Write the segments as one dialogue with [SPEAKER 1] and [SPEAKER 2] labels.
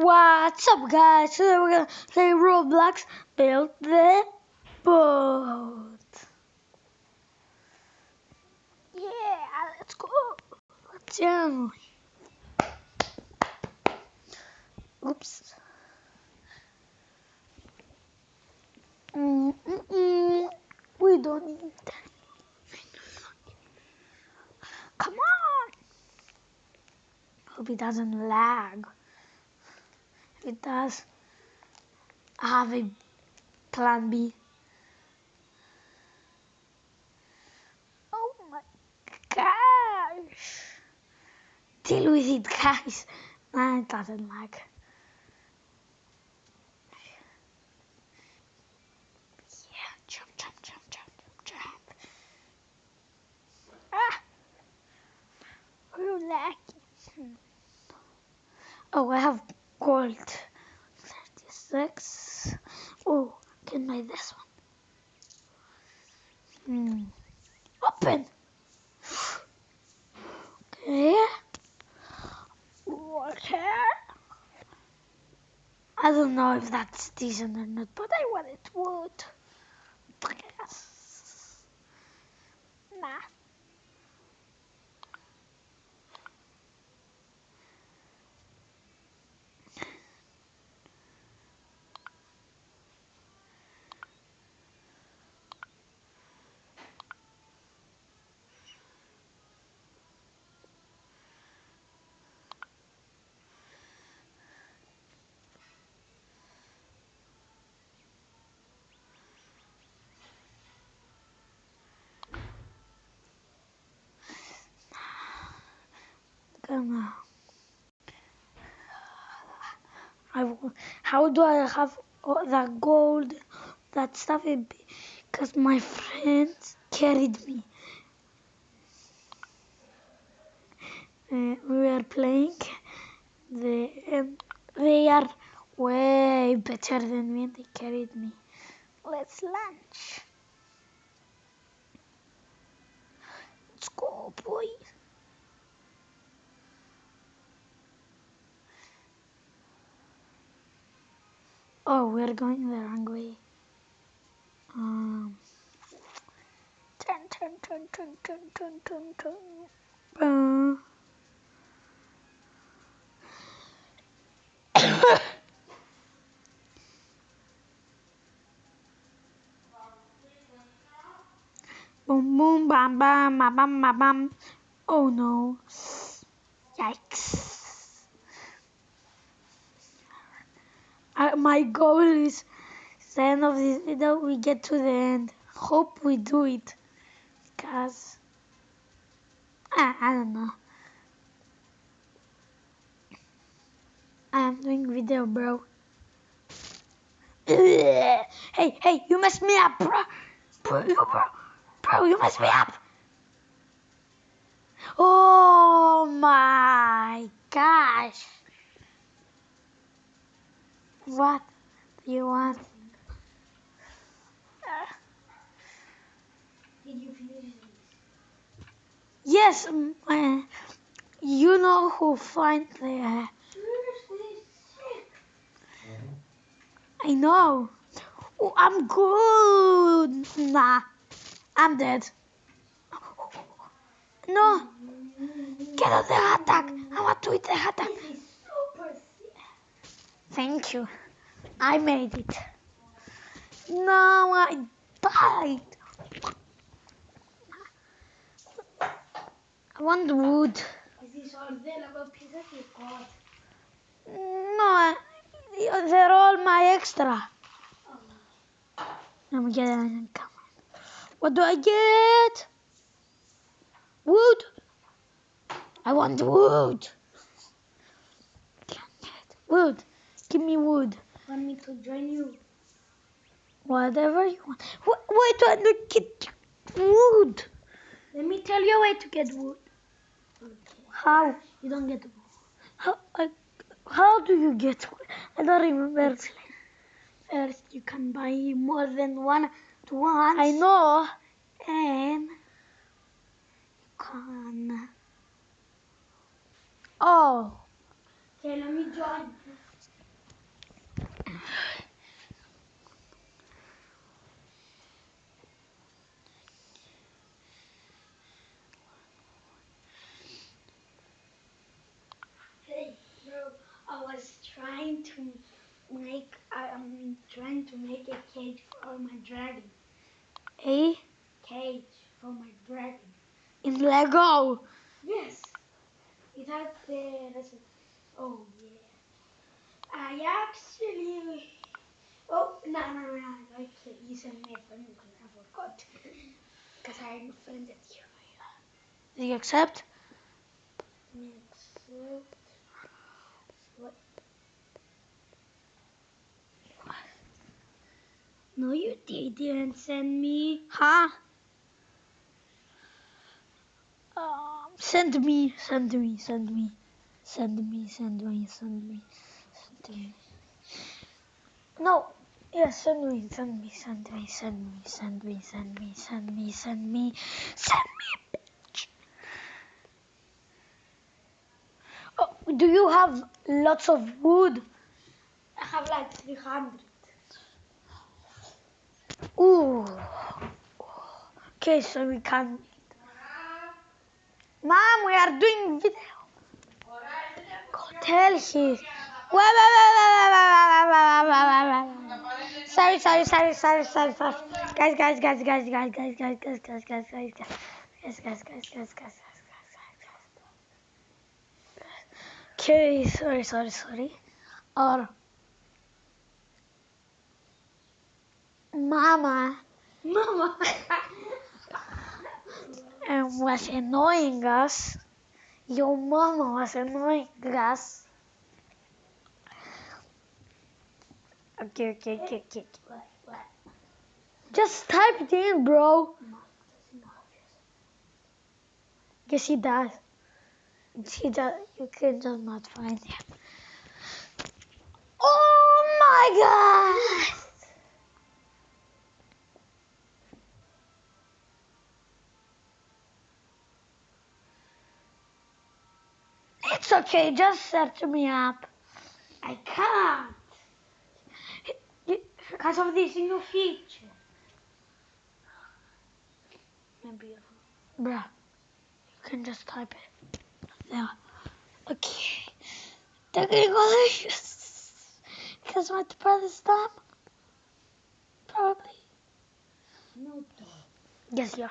[SPEAKER 1] What's up, guys? Today we're gonna play Roblox Build the Boat. Yeah, let's go. Let's go. Oops. We don't need that. Come on. Hope it doesn't lag. If it does, I have a plan B. Oh my gosh. Deal with it, guys. Nah, it doesn't lag. Yeah, jump. Ah, we're lagging. Oh, I have gold. 36. Oh, can buy this one. Open. Okay. Okay. I don't know if that's decent or not, but I want it wood. Yes. Nah. How do I have that gold, that stuff? Because my friends carried me. We are playing. They are way better than me. They carried me. Let's lunch. Let's go, boy. Oh, we're going the wrong way. Turn. Boom, boom, bam, bam, bam, bam, bam, bam. Oh no. Yikes. My goal is the end of this video, we get to the end. Hope we do it. Because, I don't know. I'm doing video, bro. Hey, you messed me up, bro. Bro, you messed me up. Oh my gosh. What do you want?
[SPEAKER 2] Did you finish this?
[SPEAKER 1] Yes, you know who find the... I know. Oh, I'm good. Nah, I'm dead. No. Get on the attack. I want to eat the attack.
[SPEAKER 2] This is super sick.
[SPEAKER 1] Thank you. I made it. No, I died. I want wood.
[SPEAKER 2] Questi soldi la coppia che cosa?
[SPEAKER 1] No, they're all my extra. Let me get it. Come on. What do I get? Wood. I want wood. Wood. Give me wood.
[SPEAKER 2] Want me to join you?
[SPEAKER 1] Whatever you want. Why do I not get wood?
[SPEAKER 2] Let me tell you a way to get wood. Okay.
[SPEAKER 1] How?
[SPEAKER 2] You don't get wood.
[SPEAKER 1] How do you get wood? I don't remember.
[SPEAKER 2] First, you can buy more than one at once.
[SPEAKER 1] I know.
[SPEAKER 2] And you can...
[SPEAKER 1] Oh.
[SPEAKER 2] Okay, let me join. Hey, bro, I was trying to I'm trying to make a cage for my dragon.
[SPEAKER 1] A
[SPEAKER 2] Cage for my dragon.
[SPEAKER 1] in Lego.
[SPEAKER 2] Yes. It has the recipe. Oh yeah. I actually. Oh no no no! Actually, you sent me a friend because I forgot. Because I friended you.
[SPEAKER 1] Do you accept?
[SPEAKER 2] Accept. What? No, you didn't send me.
[SPEAKER 1] Huh? Send me, send me, send me, send me, send me, send me, send me. No, yes, send me, send me, send me, send me, send me, send me, send me, send me, send me, bitch. Oh, do you have lots of wood?
[SPEAKER 2] I have like 300.
[SPEAKER 1] Ooh. Okay, so we can. Mom, we are doing video. Go tell he. Sorry. Guys. Okay, sorry. Or Mama
[SPEAKER 2] Mama.
[SPEAKER 1] was annoying us. Your mama was annoying us. Okay.
[SPEAKER 2] What?
[SPEAKER 1] Just type it in, bro.
[SPEAKER 2] No, that's not
[SPEAKER 1] Yes, he does. He does. You can just not find him. Oh my god! It's okay. Just search me up.
[SPEAKER 2] I can't. Because of this new feature.
[SPEAKER 1] Maybe, bruh. You can just type it. Yeah. Okay. Technical issues. Because my brother's dumb. Probably.
[SPEAKER 2] No.
[SPEAKER 1] Yes, you are.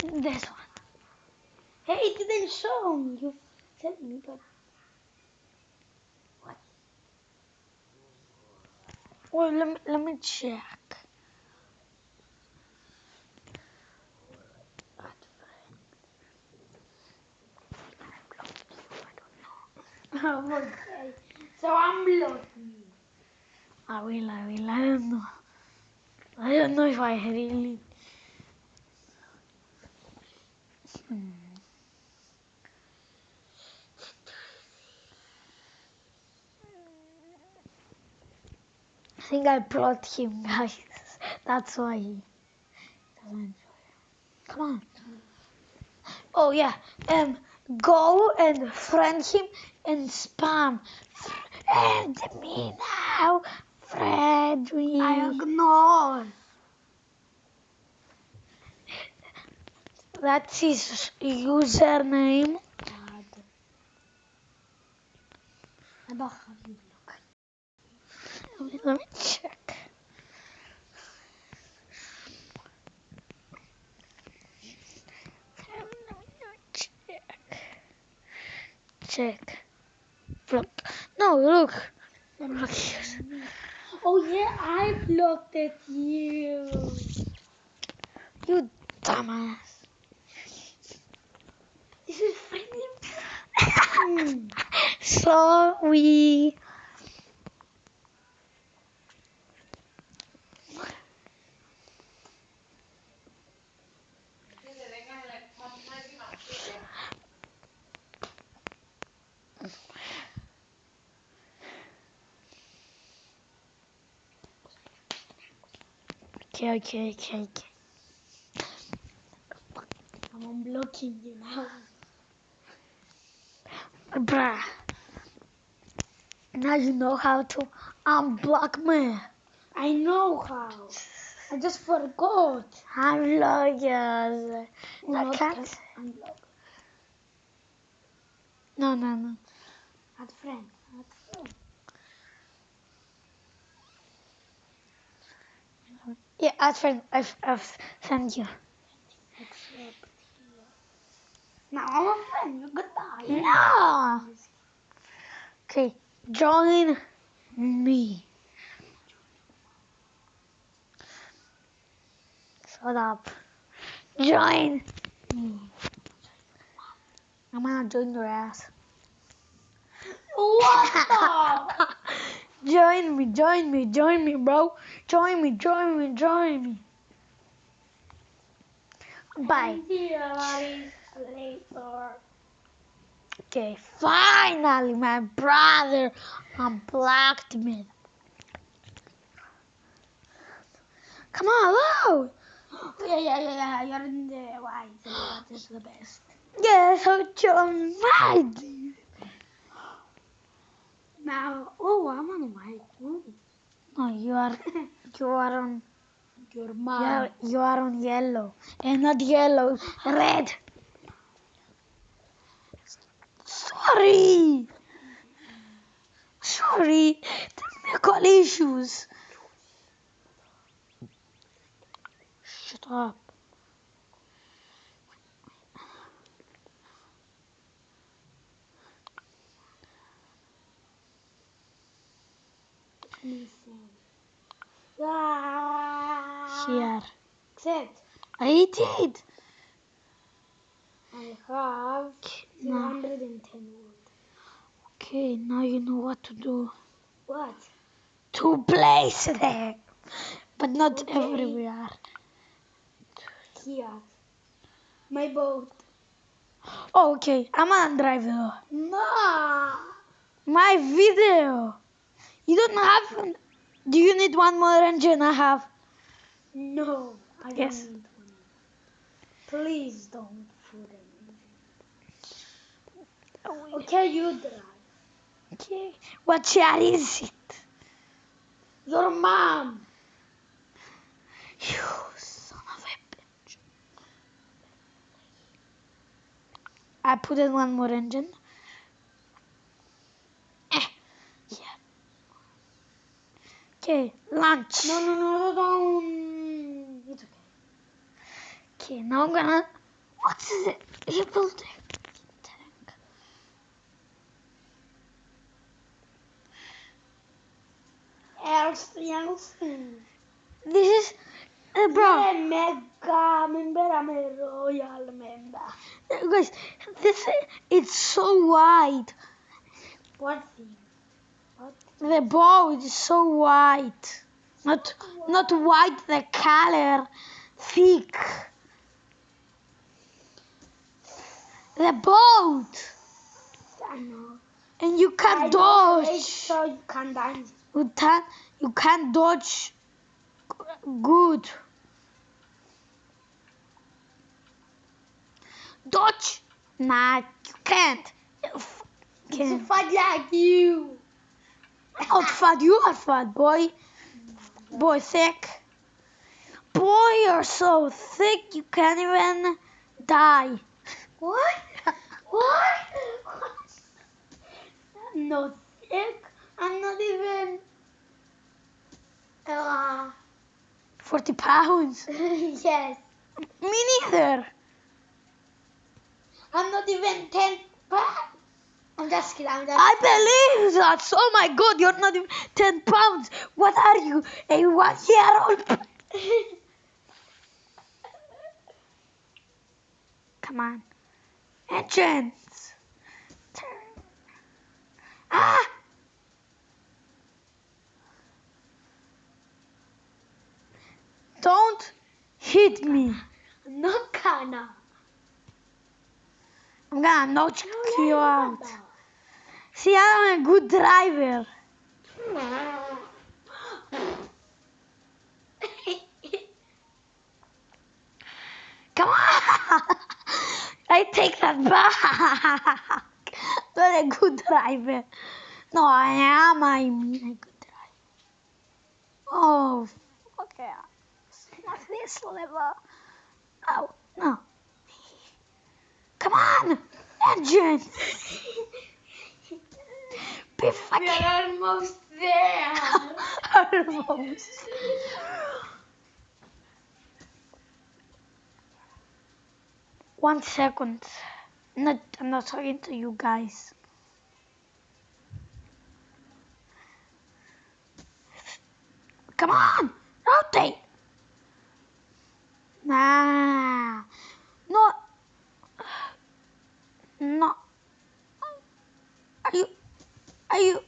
[SPEAKER 1] This one.
[SPEAKER 2] Hey, it didn't show me. You sent me, but what?
[SPEAKER 1] Well, let me check.
[SPEAKER 2] Okay. So I'm lucky.
[SPEAKER 1] I will. I don't know. I don't know if I really. I think I brought him, guys. That's why he doesn't. Come on. Oh yeah. Go and friend him and spam. Friend me now. Friend me.
[SPEAKER 2] I ignore.
[SPEAKER 1] That's his username.
[SPEAKER 2] I don't have you blocked.
[SPEAKER 1] Let me check. Check. Block. No, look. Look here.
[SPEAKER 2] Oh yeah, I blocked it you.
[SPEAKER 1] You dumbass.
[SPEAKER 2] This is friendly.
[SPEAKER 1] Sorry. Okay.
[SPEAKER 2] I'm unblocking you now.
[SPEAKER 1] Bruh. Now you know how to unblock me.
[SPEAKER 2] I know how. I just forgot.
[SPEAKER 1] Unblock yours. I
[SPEAKER 2] Not
[SPEAKER 1] can't.
[SPEAKER 2] can unblock.
[SPEAKER 1] No.
[SPEAKER 2] Add friend.
[SPEAKER 1] Yeah, add friend. I've sent you.
[SPEAKER 2] Accept here. Now I'm a friend. You goodbye.
[SPEAKER 1] No. Okay, join me. Shut up. Join me. I'm gonna join your ass.
[SPEAKER 2] What the?
[SPEAKER 1] Join me, bro. Join me. Bye.
[SPEAKER 2] See you later.
[SPEAKER 1] Okay, finally, my brother unblocked me. Come on, loud.
[SPEAKER 2] Yeah. You're in the white. That is the best.
[SPEAKER 1] Yeah, so John, right.
[SPEAKER 2] Now, oh, I'm on white. Ooh.
[SPEAKER 1] No, you are on.
[SPEAKER 2] Your mom.
[SPEAKER 1] You are on yellow, and not yellow, red. Sorry, technical issues. Shut up.
[SPEAKER 2] Listen. Ah.
[SPEAKER 1] Here,
[SPEAKER 2] Accept.
[SPEAKER 1] I did.
[SPEAKER 2] I have
[SPEAKER 1] No.
[SPEAKER 2] 210 wood.
[SPEAKER 1] Okay, now you know what to do.
[SPEAKER 2] What?
[SPEAKER 1] To place there, but not
[SPEAKER 2] Okay.
[SPEAKER 1] everywhere.
[SPEAKER 2] Here. My boat.
[SPEAKER 1] Okay, I'm gonna drive though.
[SPEAKER 2] No.
[SPEAKER 1] My video. You don't have. Do you need one more engine? I have.
[SPEAKER 2] No. I
[SPEAKER 1] Yes.
[SPEAKER 2] don't need one. Please don't put an engine. Okay, you drive.
[SPEAKER 1] Okay. What chair is it?
[SPEAKER 2] Your mom.
[SPEAKER 1] You son of a bitch. I put in one more engine. Yeah. Okay, launch.
[SPEAKER 2] No, don't. It's okay.
[SPEAKER 1] Okay, now I'm gonna. What is it? You built it. Tank.
[SPEAKER 2] Elsie.
[SPEAKER 1] This is. Bro.
[SPEAKER 2] Yeah, mega member. I'm a royal member.
[SPEAKER 1] Guys, this it's so wide.
[SPEAKER 2] What thing? What?
[SPEAKER 1] The boat is so wide. Not white, the color thick. The boat.
[SPEAKER 2] I know.
[SPEAKER 1] And you
[SPEAKER 2] I
[SPEAKER 1] can't
[SPEAKER 2] know, make
[SPEAKER 1] dodge.
[SPEAKER 2] sure you can dance.
[SPEAKER 1] You can't dodge good. Dodge? Nah, you can't.
[SPEAKER 2] It's a fight like you.
[SPEAKER 1] Not fat, you are fat, boy. Boy, thick. Boy, you're so thick you can't even die.
[SPEAKER 2] What? What? I'm not sick. I'm not even.
[SPEAKER 1] 40 pounds.
[SPEAKER 2] Yes.
[SPEAKER 1] Me neither.
[SPEAKER 2] I'm not even 10 pounds. I'm just kidding.
[SPEAKER 1] I believe that. Oh my God, you're not even 10 pounds. What are you? A 1-year-old? Come on. Engines. Turn. Ah! Don't hit me.
[SPEAKER 2] No, Kana.
[SPEAKER 1] I'm gonna knock you out. See, I'm a good driver. Come on. I take that back. not a good driver. No, I mean a good driver. Oh, okay. It's not this level. Oh, no. Come on, engine. Be
[SPEAKER 2] We
[SPEAKER 1] fucking
[SPEAKER 2] are almost there.
[SPEAKER 1] almost. 1 second. I'm not talking to you guys. Come on, rotate. Nah, no, no. Are you, are you,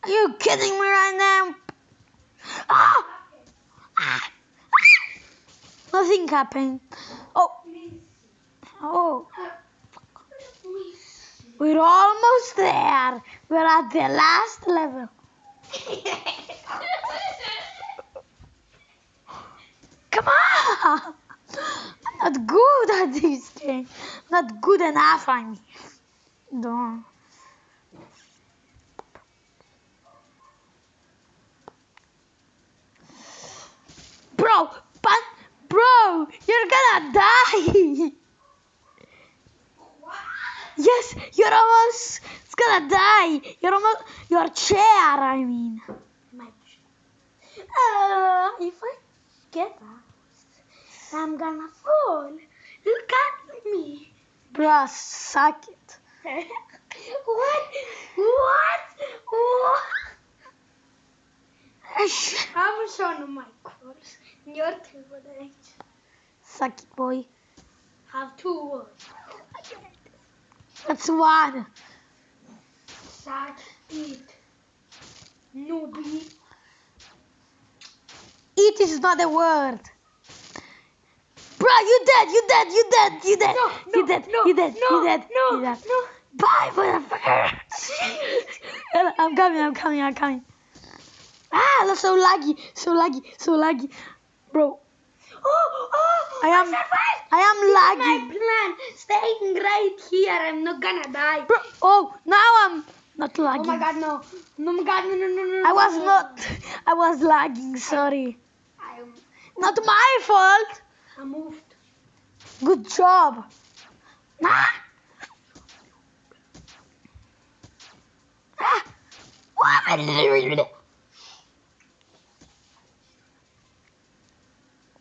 [SPEAKER 1] are you kidding me right now? Ah, ah, nothing happened. Oh, oh, we're almost there. We're at the last level. Come on. I'm not good at this game. Not good enough, I mean. No. Bro, bro, you're gonna die. Yes, you're almost gonna die. You're almost your chair, I mean.
[SPEAKER 2] My if I get out, I'm gonna fall. Look at me.
[SPEAKER 1] Bro, suck it.
[SPEAKER 2] What? What? What? I'm showing my course. Your privilege.
[SPEAKER 1] Suck it, boy.
[SPEAKER 2] Have 2 words.
[SPEAKER 1] That's one.
[SPEAKER 2] Suck it. Newbie.
[SPEAKER 1] It is not a word. Bro, you dead, you dead, you dead, you dead.
[SPEAKER 2] No,
[SPEAKER 1] You dead,
[SPEAKER 2] no,
[SPEAKER 1] you dead,
[SPEAKER 2] no,
[SPEAKER 1] you dead,
[SPEAKER 2] no,
[SPEAKER 1] you dead.
[SPEAKER 2] no.
[SPEAKER 1] Bye, motherfucker. I'm coming. Ah, that's so laggy. Bro, I am lagging.
[SPEAKER 2] My plan. Staying right here. I'm not gonna die.
[SPEAKER 1] Bro, oh, now I'm not lagging.
[SPEAKER 2] Oh my god, no. No, my god, no.
[SPEAKER 1] I was lagging, sorry.
[SPEAKER 2] I
[SPEAKER 1] Not my fault.
[SPEAKER 2] moved.
[SPEAKER 1] Good job. Ah. Ah.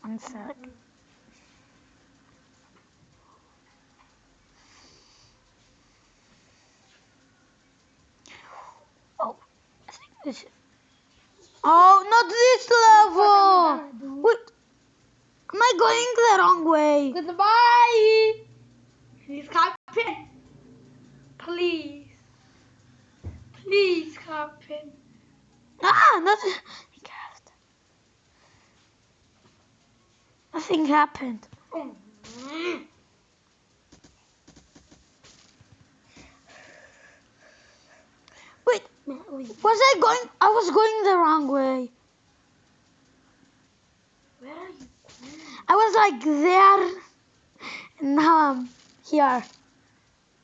[SPEAKER 1] 1 sec. Oh, I think this. Oh, not this level. Wait, am I going the wrong way?
[SPEAKER 2] Goodbye. Please, Captain. Please. Please, Captain.
[SPEAKER 1] Ah, nothing happened. Wait, I was going the wrong way.
[SPEAKER 2] Where are you going?
[SPEAKER 1] I was like there, and now I'm here.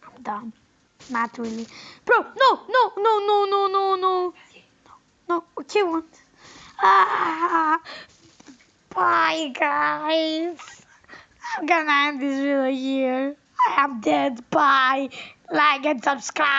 [SPEAKER 1] I'm dumb. Not really. Bro, no. No, okay, one. Ah, bye, guys. I'm gonna end this video here. I am dead. Bye. Like and subscribe.